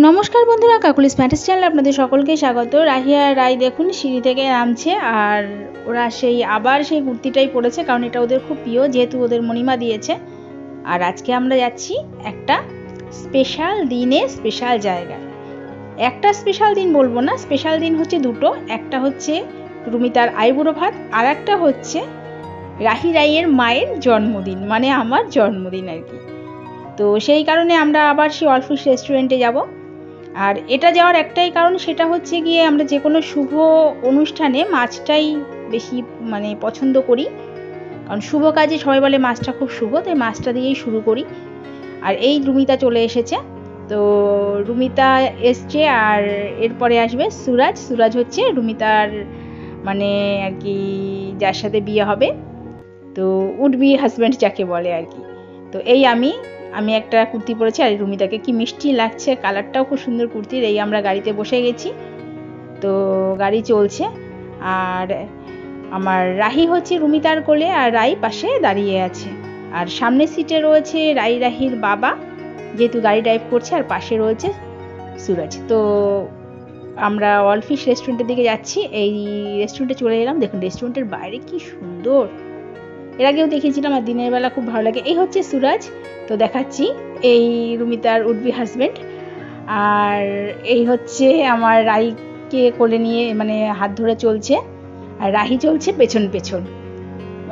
নমস্কার বন্ধুরা, Kokkalis matters চ্যানেলে আপনাদের সকলকে স্বাগত। রাহিয়া রাই দেখুন সিঁড়ি থেকে নামছে, আর ওরা আবার সেই কুর্তিটাই পরেছে, কারণ এটা ওদের খুব প্রিয়, যেহেতু ওদের মণিমা দিয়েছে। আর আজকে আমরা যাচ্ছি একটা স্পেশাল দিনে, স্পেশাল জায়গায়। একটা স্পেশাল দিন বলবো না, স্পেশাল দিন হচ্ছে দুটো। একটা হচ্ছে রুমিতার আইবুড়ো ভাত, আর একটা হচ্ছে রাহি রাইয়ের মায়ের জন্মদিন, মানে আমার জন্মদিন আর কি। তো সেই কারণে আমরা আবার সেই অলফিশ রেস্টুরেন্টে যাব। আর এটা যাওয়ার একটাই কারণ, সেটা হচ্ছে গিয়ে আমরা যে কোনো শুভ অনুষ্ঠানে মাছটাই বেশি পছন্দ করি, কারণ শুভ কাজে সবাই বলে মাছটা খুব শুভ, তাই মাছটা দিয়েই শুরু করি। আর এই রুমিতা চলে এসেছে, তো রুমিতা এসছে, আর এরপরে আসবে সুরাজ। সুরাজ হচ্ছে রুমিতার আর কি যার সাথে বিয়ে হবে, তো উড বি হাজব্যান্ড যাকে বলে আর কি। তো এই আমি একটা কুর্তি পরেছি, আর রুমিতাকে কি মিষ্টি লাগছে, কালারটাও খুব সুন্দর কুর্তির। এই আমরা গাড়িতে বসে গেছি, তো গাড়ি চলছে। আর আমার রাহি হচ্ছে রুমিতার কোলে, আর রাই পাশে দাঁড়িয়ে আছে। আর সামনের সিটে রয়েছে রাহির বাবা, যেহেতু গাড়ি ড্রাইভ করছে, আর পাশে রয়েছে সুরাজ। তো আমরা অলফিশ রেস্টুরেন্টের দিকে যাচ্ছি। এই রেস্টুরেন্টে চলে এলাম, দেখুন রেস্টুরেন্টের বাইরে কি সুন্দর। এর আগেও দেখেছিলাম, আর দিনের বেলা খুব ভালো লাগে। এই হচ্ছে সুরাজ, তো দেখাচ্ছি এই রুমিতার উডবি হাজবেন্ড। আর এই হচ্ছে আমার রাইকে কোলে নিয়ে হাত ধরে চলছে, আর রাহি চলছে পেছন পেছন,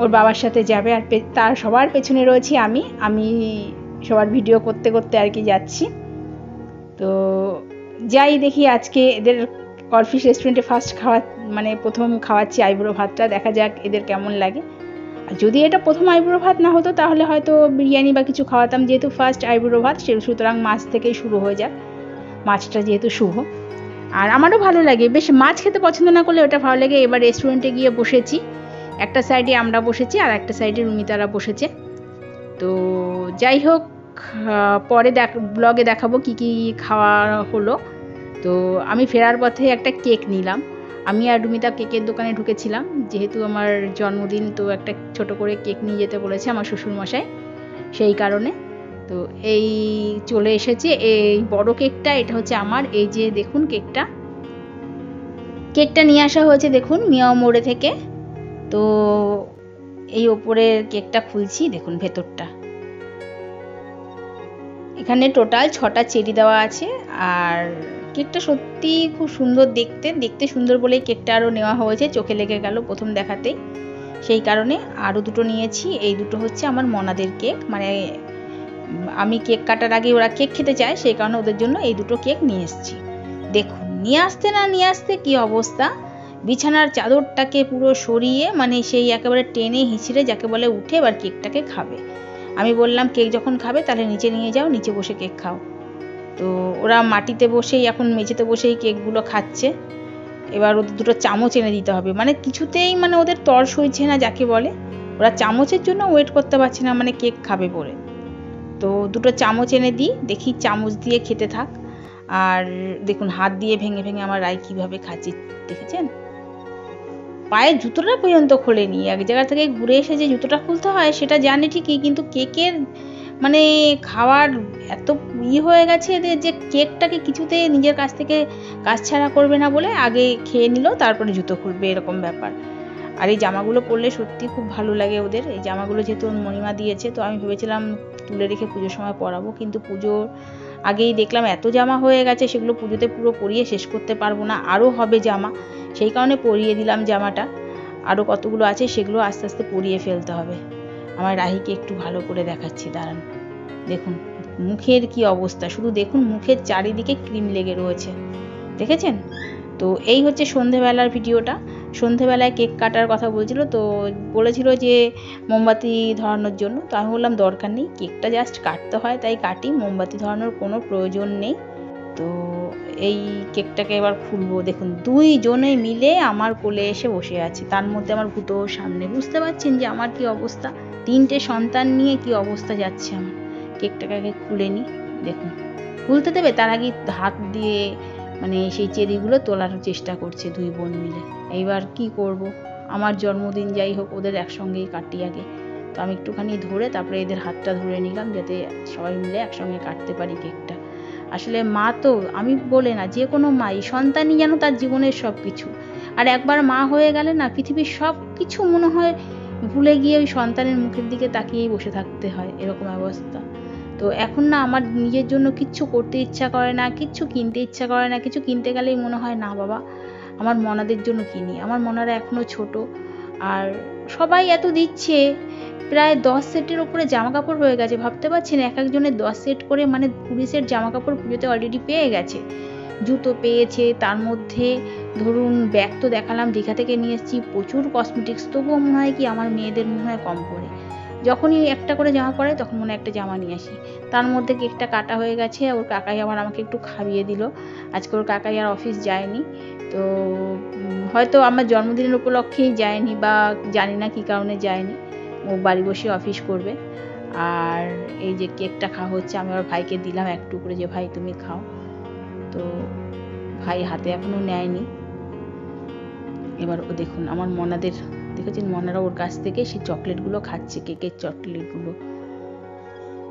ওর বাবার সাথে যাবে। আর তার সবার পেছনে রয়েছি আমি সবার ভিডিও করতে করতে আর কি যাচ্ছি। তো যাই দেখি, আজকে এদের অলফিশ রেস্টুরেন্টে প্রথম খাওয়াচ্ছি আইবুড়ো ভাতটা, দেখা যাক এদের কেমন লাগে। আর যদি এটা প্রথম আইবুড়ো ভাত না হতো, তাহলে হয়তো বিরিয়ানি বা কিছু খাওয়াতাম, যেহেতু ফার্স্ট আইবুড়ো ভাত, সুতরাং মাছ থেকেই শুরু হয়ে যাক, মাছটা যেহেতু শুভ। আর আমারও ভালো লাগে, বেশ মাছ খেতে পছন্দ না করলে ওটা ভালো লাগে। এবার রেস্টুরেন্টে গিয়ে বসেছি, একটা সাইডে আমরা বসেছি, আর একটা সাইডে রুমিতারা বসেছে। তো যাই হোক, পরে ব্লগে দেখাবো কি কি খাওয়া হলো। তো আমি ফেরার পথে একটা কেক নিলাম, আমি আর রুমিতা কেকের দোকানে ঢুকেছিলাম, যেহেতু আমার জন্মদিন, তো একটা ছোট করে কেক নিয়ে যেতে বলেছে আমার শ্বশুরমশাই, সেই কারণে। তো এই চলে এসেছে এই বড় কেকটা, এটা হচ্ছে আমার। এই যে দেখুন কেকটা নিয়ে আসা হয়েছে, দেখুন মিয়াও মোড়ে থেকে। তো এই ওপরের কেকটা খুলছি, দেখুন ভেতরটা। এখানে টোটাল 6টা চেরি দেওয়া আছে, আর কেকটা সত্যি খুব সুন্দর দেখতে সুন্দর বলেই কেকটা আরও নেওয়া হয়েছে, চোখে লেগে গেল প্রথম দেখাতেই, সেই কারণে আরও দুটো নিয়েছি। এই দুটো হচ্ছে আমার মনাদের কেক, আমি কেক কাটার আগে ওরা কেক খেতে চায়, সেই কারণে ওদের জন্য এই দুটো কেক নিয়ে এসেছি। দেখুন নিয়ে আসতে কি অবস্থা, বিছানার চাদরটাকে পুরো সরিয়ে সেই একেবারে টেনে হিঁচড়ে যাকে বলে উঠে এবার কেকটাকে খাবে। আমি বললাম কেক যখন খাবে তাহলে নিচে নিয়ে যাও, নিচে বসে কেক খাও। তো ওরা মাটিতে বসেই, এখন মেঝেতে বসেই কেকগুলো খাচ্ছে। এবার ওদের দুটো চামচ এনে দিতে হবে, কিছুতেই ওদের তর সইছে না যাকে বলে, ওরা চামচের জন্য ওয়েট করতে পারছে না, কেক খাবে বলে। তো দুটো চামচ এনে দিই, দেখি চামচ দিয়ে খেতে থাক। আর দেখুন হাত দিয়ে ভেঙে ভেঙে আমার রাই কিভাবে খাচ্ছে, দেখেছেন? পায়ের জুতোটা পর্যন্ত খোলেনি, এক জায়গা থেকে ঘুরে এসে যে জুতোটা খুলতে হয় সেটা জানে ঠিকই, কিন্তু কেকের খাওয়ার এত হয়ে গেছে এদের, যে কেকটাকে কিছুতে নিজের কাছ থেকে কাজ ছাড়া করবে না বলে আগে খেয়ে নিল, তারপরে জুতো খুলবে, এরকম ব্যাপার। আর এই জামাগুলো পরলে সত্যি খুব ভালো লাগে ওদের। এই জামাগুলো যেহেতু মণিমা দিয়েছে, তো আমি ভেবেছিলাম তুলে রেখে পুজোর সময় পরাবো, কিন্তু পুজোর আগেই দেখলাম এত জামা হয়ে গেছে, সেগুলো পুজোতে পুরো পরিয়ে শেষ করতে পারবো না, আরও হবে জামা, সেই কারণে পরিয়ে দিলাম জামাটা। আরও কতগুলো আছে সেগুলো আস্তে আস্তে পরিয়ে ফেলতে হবে। আমার রাহিকে একটু ভালো করে দেখাচ্ছি, দাঁড়ান। দেখুন মুখের কি অবস্থা, শুধু দেখুন মুখের চারিদিকে ক্রিম লেগে রয়েছে, দেখেছেন? তো এই হচ্ছে সন্ধেবেলার ভিডিওটা। সন্ধেবেলায় কেক কাটার কথা বলছিল, তো বলেছিল যে মোমবাতি ধরানোর জন্য, তো আমি বললাম দরকার নেই, কেকটা জাস্ট কাটতে হয় তাই কাটি, মোমবাতি ধরানোর কোনো প্রয়োজন নেই। তো এই কেকটাকে এবার খুলবো। দেখুন দুইজনে মিলে আমার কোলে এসে বসে আছে, তার মধ্যে আমার ভূতো সামনে, বুঝতে পারছেন যে আমার কি অবস্থা, 3টে সন্তান নিয়ে কি অবস্থা যাচ্ছে আমার। কেকটাকে আগে খুলে নিই, দেখুন খুলতে দেবে তার আগে হাত দিয়ে সেই চেরিগুলো তোলার চেষ্টা করছে দুই বোন মিলে। এইবার কি করব, আমার জন্মদিন যাই হোক, ওদের একসঙ্গেই কাটি আগে। তো আমি একটুখানি ধরে তারপরে এদের হাতটা ধরে নিলাম, যাতে সবাই মিলে একসঙ্গে কাটতে পারি কেকটা। আসলে মা তো আমি বলে না, যে কোনো মাই, সন্তানই যেন তার জীবনের সব কিছু। আর একবার মা হয়ে গেলে না পৃথিবীর সব কিছু মনে হয় ভুলে গিয়ে ওই সন্তানের মুখের দিকে তাকিয়েই বসে থাকতে হয়, এরকম অবস্থা। তো এখন না আমার নিজের জন্য কিচ্ছু করতে ইচ্ছা করে না, কিচ্ছু কিনতে ইচ্ছা করে না। কিছু কিনতে গেলেই মনে হয় না বাবা আমার মনাদের জন্য কিনি, আমার মনারা এখনও ছোট। আর সবাই এত দিচ্ছে, প্রায় 10 সেটের ওপরে জামা কাপড় হয়ে গেছে। ভাবতে পারছেন এক একজনের 10 সেট করে, মানে 20 সেট জামা কাপড় পুজোতে অলরেডি পেয়ে গেছে। জুতো পেয়েছে, তার মধ্যে ধরুন ব্যাগ তো দেখালাম, দীঘা থেকে নিয়ে এসেছি, প্রচুর কসমেটিক্স। তবুও মনে হয় কি আমার মেয়েদের মনে হয় কম পড়ে। যখনই একটা করে জামা পরে তখন মনে হয় একটা জামা নিয়ে আসি। তার মধ্যে কেকটা কাটা হয়ে গেছে, ওর কাকাই আবার আমাকে একটু খাইয়ে দিল। আজকে ওর কাকাই আর অফিস যায়নি, তো হয়তো আমার জন্মদিনের উপলক্ষেই যায়নি, বা জানি না কী কারণে যায়নি, ও বাড়ি বসে অফিস করবে। আর এই যে কেকটা খাওয়া হচ্ছে, আমি আমার ভাইকে দিলাম একটু করে, যে ভাই তুমি খাও। তো ভাই হাতে এখনো নেয়নি। এবার ও দেখুন আমার মনাদের, দেখেছেন মনারা ওর কাছ থেকে সেই চকলেটগুলো খাচ্ছে, কেকের চকলেটগুলো।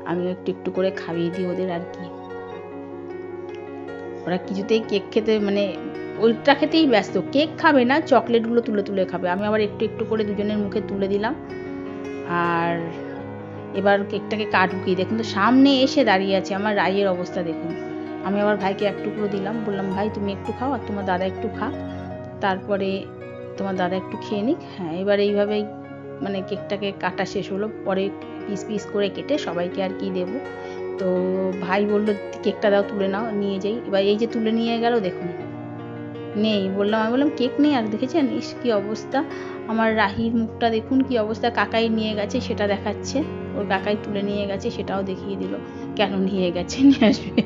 আমিও একটু একটু করে খাইয়ে দিই ওদের। আর কি, ওরা কিছুতেই কেক খেতে, মানে ওইটা খেতেই ব্যস্ত, কেক খাবে না, চকলেটগুলো তুলে তুলে খাবে। আমি আবার একটু একটু করে দুজনের মুখে তুলে দিলাম। আর এবার কেকটাকে কাটবো। দেখুন তো সামনে এসে দাঁড়িয়ে আছে, আমার রাইয়ের অবস্থা দেখুন। আমি আবার ভাইকে এক টুকরো দিলাম, বললাম ভাই তুমি একটু খাও, আর তোমার দাদা একটু খা, তারপরে তোমার দাদা একটু খেয়ে নিক। হ্যাঁ, এবার এইভাবেই মানে কেকটাকে কাটা শেষ হলো। পরে পিস পিস করে কেটে সবাইকে আর কি দেবো। তো ভাই বললো কেকটা দাও, তুলে নাও, নিয়ে যাই। এবার এই যে তুলে নিয়ে গেল, দেখুন নেই। আমি বললাম কেক নেই। আর দেখেছেন ইস কি অবস্থা, আমার রাহির মুখটা দেখুন কি অবস্থা। কাকাই নিয়ে গেছে সেটা দেখাচ্ছে, ওর কাকাই তুলে নিয়ে গেছে সেটাও দেখিয়ে দিল, কেন নিয়ে গেছে, নিয়ে আসবে।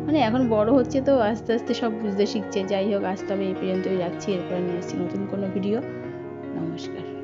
মানে এখন বড় হচ্ছে তো আস্তে আস্তে সব বুঝতে শিখছে। যাই হোক, আজ তবে এই পর্যন্তই রাখছি, এরপরে নিয়ে আসছি নতুন কোনো ভিডিও। নমস্কার।